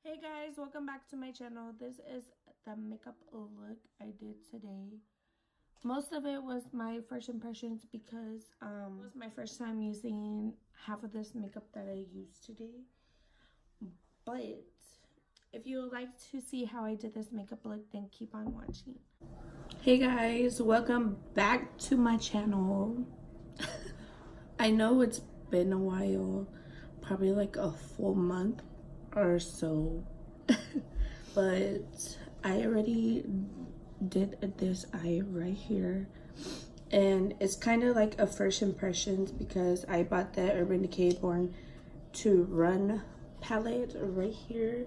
Hey guys, welcome back to my channel. This is the makeup look I did today. Most of it was my first impressions because it was my first time using half of this makeup that I used today. But if you would like to see how I did this makeup look, then keep on watching. Hey guys, welcome back to my channel. I know it's been a while, probably like a full month or so. But I already did this eye right here, and it's kind of like a first impressions because I bought the Urban Decay Born to Run palette right here,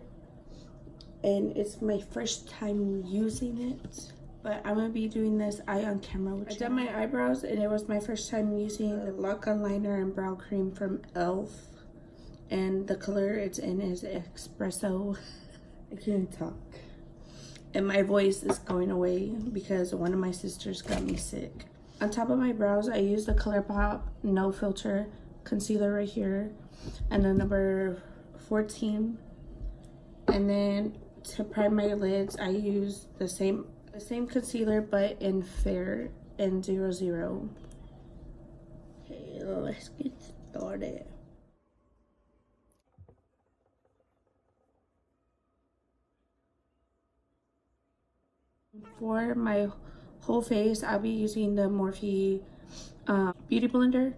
and it's my first time using it. But I'm gonna be doing this eye on camera. I did my eyebrows, and it was my first time using the lock-on liner and brow cream from e.l.f. and the color it's in is espresso. I can't talk. And my voice is going away because one of my sisters got me sick. On top of my brows, I use the ColourPop No Filter concealer right here. And the number 14. And then to prime my lids, I use the same concealer but in Fair and 00. Okay, let's get started. For my whole face, I'll be using the Morphe Beauty Blender.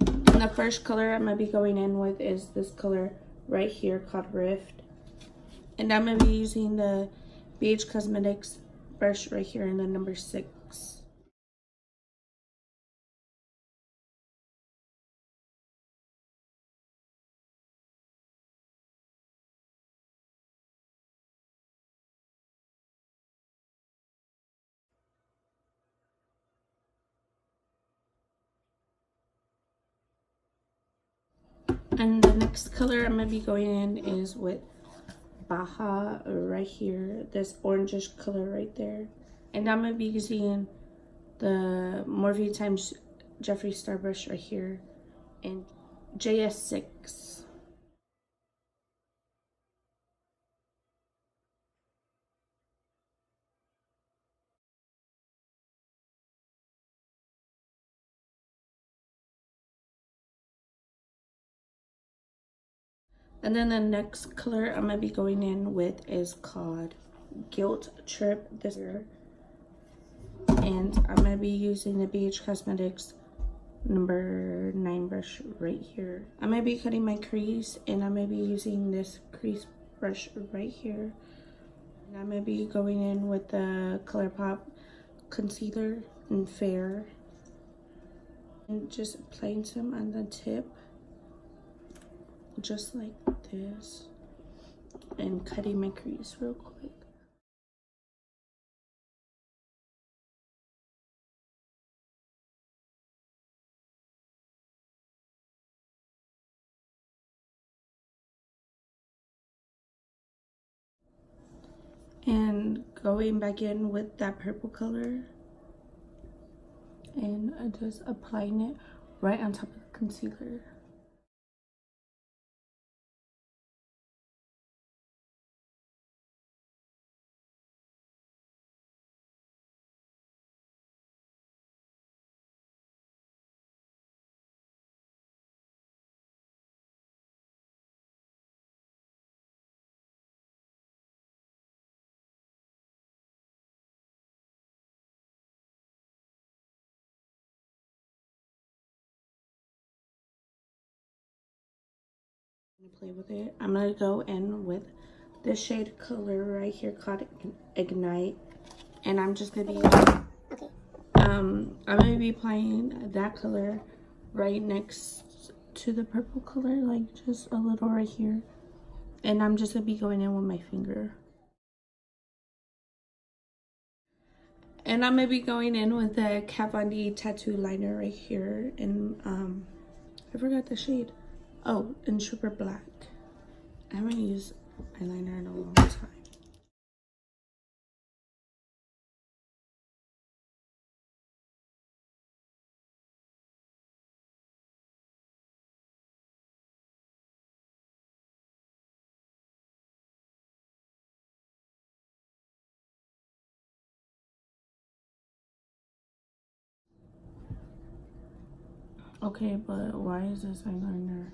And the first color I'm going to be going in with is this color right here called Rift. And I'm going to be using the BH Cosmetics brush right here in the number 6. And the next color I'm going to be going in is with Baja right here. This orangish color right there. And I'm going to be using the Morphe times Jeffree Star brush right here in JS6. And then the next color I'm going to be going in with is called Guilt Trip this year. And I'm going to be using the BH Cosmetics number 9 brush right here. I'm going to be cutting my crease, and I'm going to be using this crease brush right here. And I'm going to be going in with the ColourPop concealer in Fair. And just applying some on the tip. Just like this, and cutting my crease real quick. And going back in with that purple color and just applying it right on top of the concealer. Play with it. I'm gonna go in with this shade color right here called Ignite, and I'm just gonna be I'm gonna be applying that color right next to the purple color, like just a little right here, and I'm just gonna be going in with my finger. And I'm gonna be going in with the Kat Von D tattoo liner right here, and I forgot the shade. Oh, in Super Black. I haven't used eyeliner in a long time. Okay, but why is this eyeliner?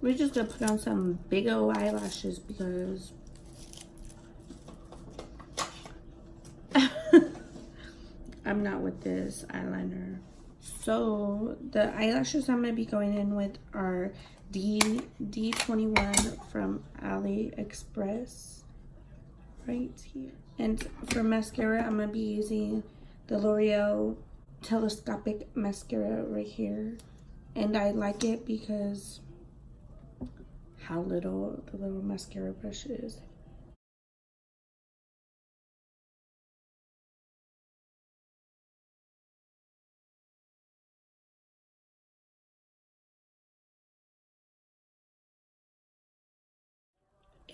We're just gonna put on some big old eyelashes because I'm not with this eyeliner. So the eyelashes I'm gonna be going in with are D21 from AliExpress right here. And for mascara, I'm gonna be using the L'Oreal telescopic mascara right here. And I like it because how little the little mascara brush is.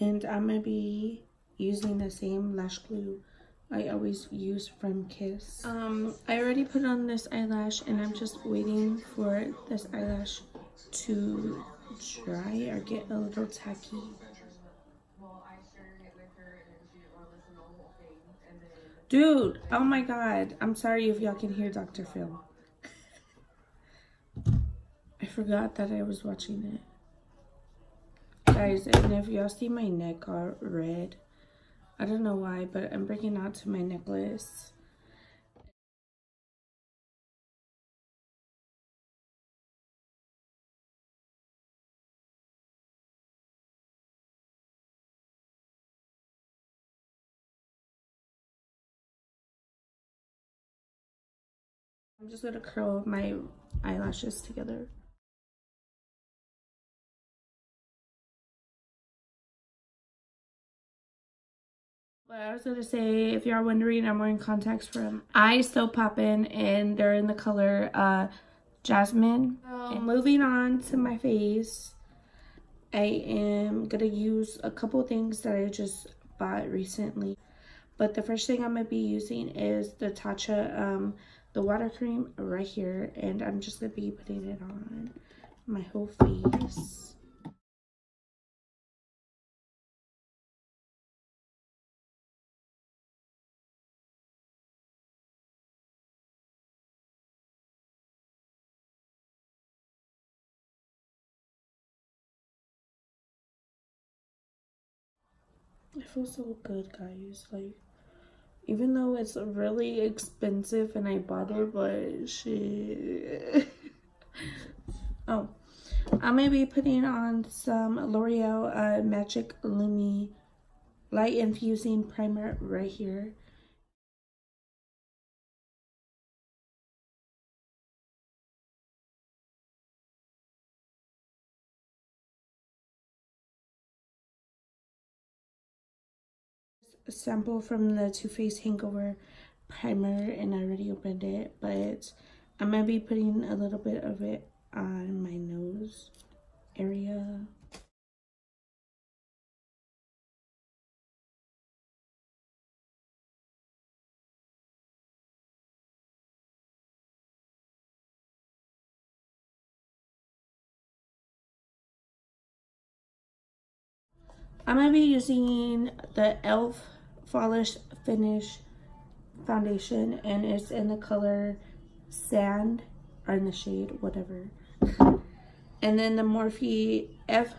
And I'm gonna be using the same lash glue I always use from Kiss. I already put on this eyelash and I'm just waiting for this eyelash to dry or get a little tacky. Dude, oh my god. I'm sorry if y'all can hear Dr. Phil. I forgot that I was watching it. Guys, and if y'all see my neck all red, I don't know why, but I'm breaking out to my necklace. I'm just gonna curl my eyelashes together. But I was gonna say, if y'all wondering, I'm wearing contacts from Eyes So Poppin', and they're in the color Jasmine. Moving on to my face, I am gonna use a couple things that I just bought recently. But the first thing I'm gonna be using is the Tatcha, the water cream right here, and I'm just gonna be putting it on my whole face. It feels so good, guys. Like, even though it's really expensive and I bought it, but shit. Oh, I'm gonna be putting on some L'Oreal Magic Lumi Light Infusing Primer right here. A sample from the Too Faced Hangover Primer, and I already opened it, but I'm gonna be putting a little bit of it on my nose area. I'm gonna be using the e.l.f. Flawless Finish foundation, and it's in the color Sand, or in the shade, whatever. And then the Morphe F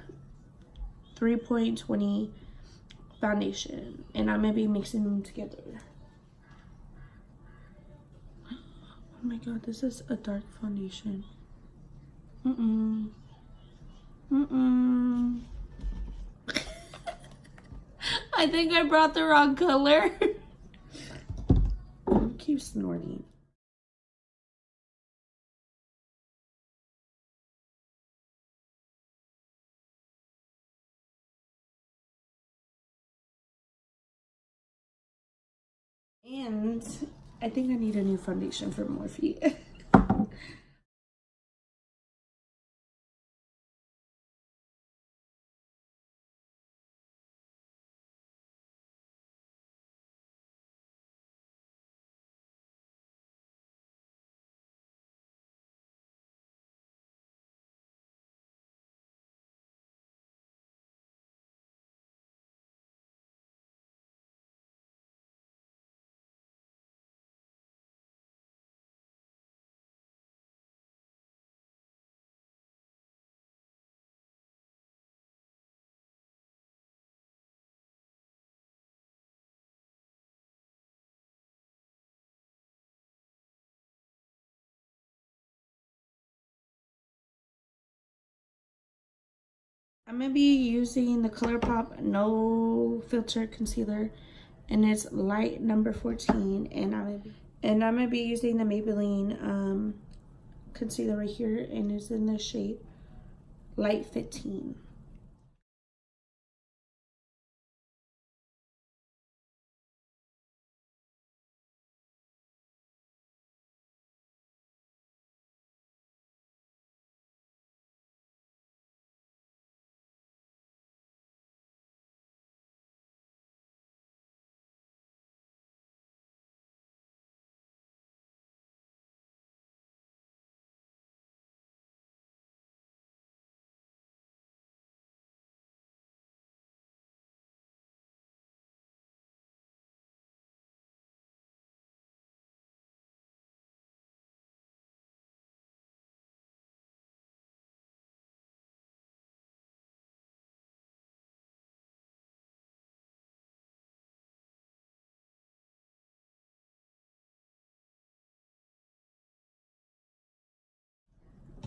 3.20 foundation, and I'm gonna be mixing them together. Oh my god, this is a dark foundation. I think I brought the wrong color. Keep snorting. And I think I need a new foundation for Morphe. I'm going to be using the ColourPop No Filter Concealer, and it's light number 14, and I'm gonna be using the Maybelline concealer right here, and it's in the shade light 15.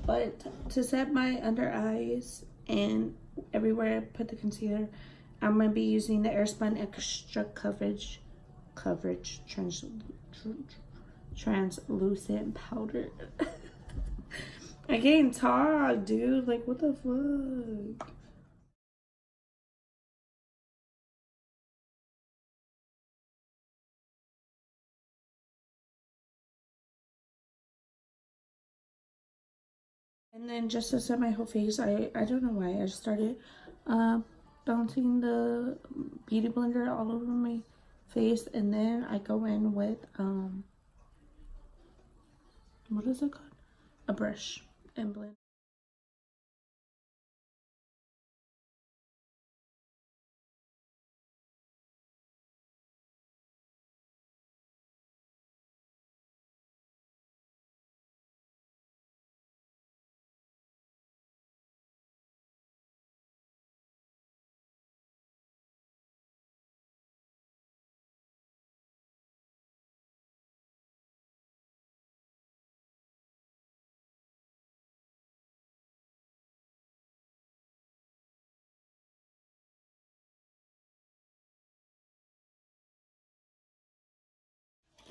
But to set my under eyes and everywhere I put the concealer, I'm going to be using the Airspun Extra Coverage Translucent Powder. I can't talk, dude. Like, what the fuck? And then just to set my whole face, I don't know why I just started bouncing the beauty blender all over my face, and then I go in with what is it called? A brush, and blend.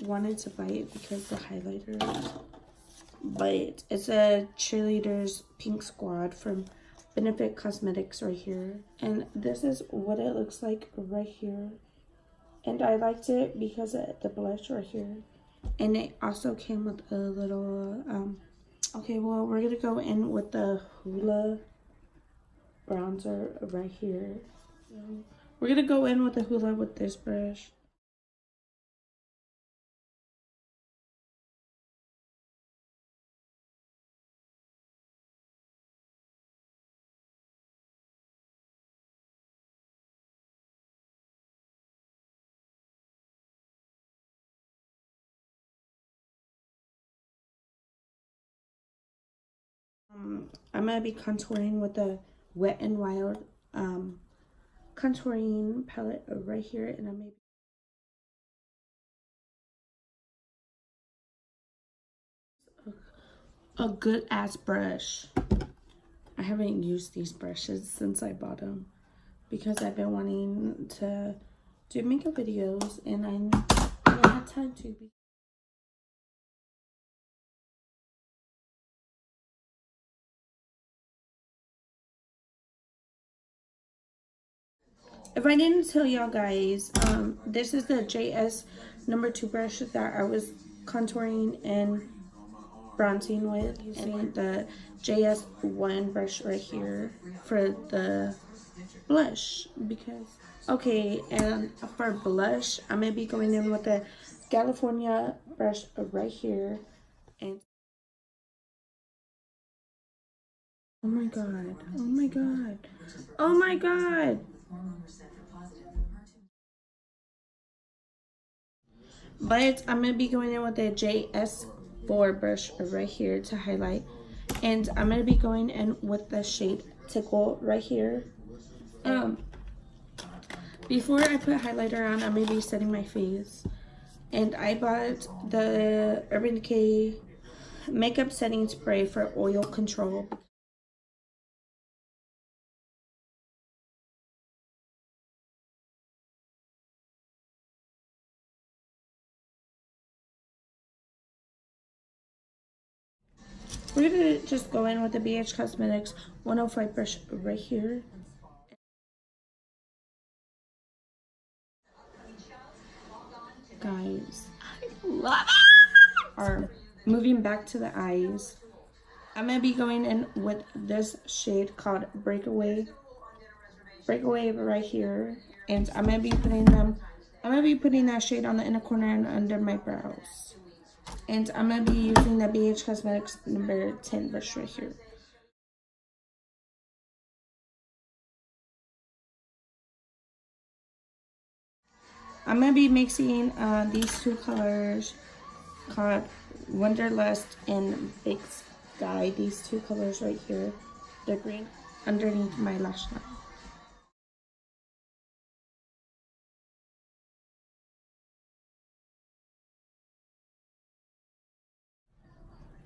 Wanted to buy it because the highlighters, but it's a cheerleaders pink squad from Benefit Cosmetics right here, and this is what it looks like right here. And I liked it because of the blush right here, and it also came with a little okay, well, we're gonna go in with the Hoola bronzer right here. So we're gonna go in with the Hoola with this brush. I'm gonna be contouring with the Wet n Wild contouring palette right here, and I'm a good ass brush. I haven't used these brushes since I bought them because I've been wanting to do makeup videos, and I don't have time to. If I didn't tell y'all guys, this is the JS number 2 brush that I was contouring and bronzing with, and the JS1 brush right here for the blush. Because okay, and for blush, I'm gonna be going in with the California brush right here, and oh my god, oh my god, oh my god. But I'm going to be going in with the JS4 brush right here to highlight. And I'm going to be going in with the shade Tickle right here. Before I put highlighter on, I'm going to be setting my face. And I bought the Urban Decay makeup setting spray for oil control. we're gonna just go in with the BH Cosmetics 105 brush right here. Guys, I love it. Are moving back to the eyes. I'm gonna be going in with this shade called Breakaway right here, and I'm gonna be putting that shade on the inner corner and under my brows. And I'm gonna be using the BH Cosmetics number 10 brush right here. I'm gonna be mixing these two colors called Wonderlust and Big Sky. These two colors right here, the green underneath my lash line.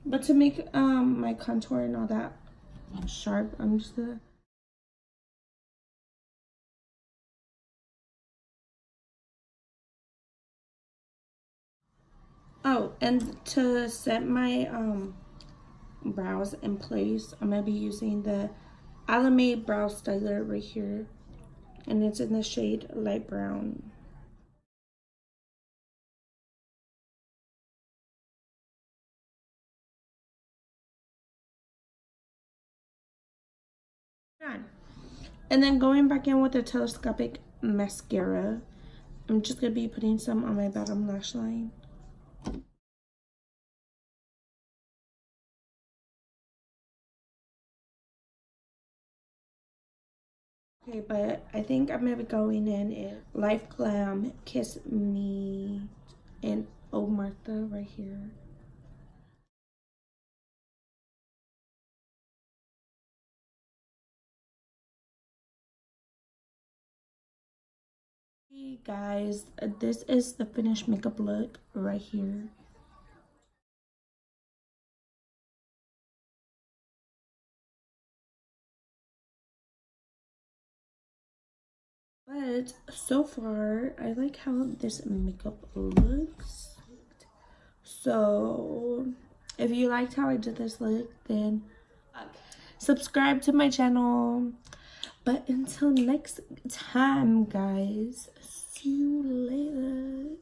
But to make my contour and all that sharp, I'm just gonna. Oh, and to set my brows in place, I'm gonna be using the Alame Brow Styler right here, and it's in the shade light brown. And then going back in with the telescopic mascara, I'm just gonna be putting some on my bottom lash line. Okay, but I think I'm gonna be going in liveglam, kissme, and Oh Martha right here. Hey guys, this is the finished makeup look right here. But so far, I like how this makeup looks. So if you liked how I did this look, then subscribe to my channel. But until next time, guys, see you later.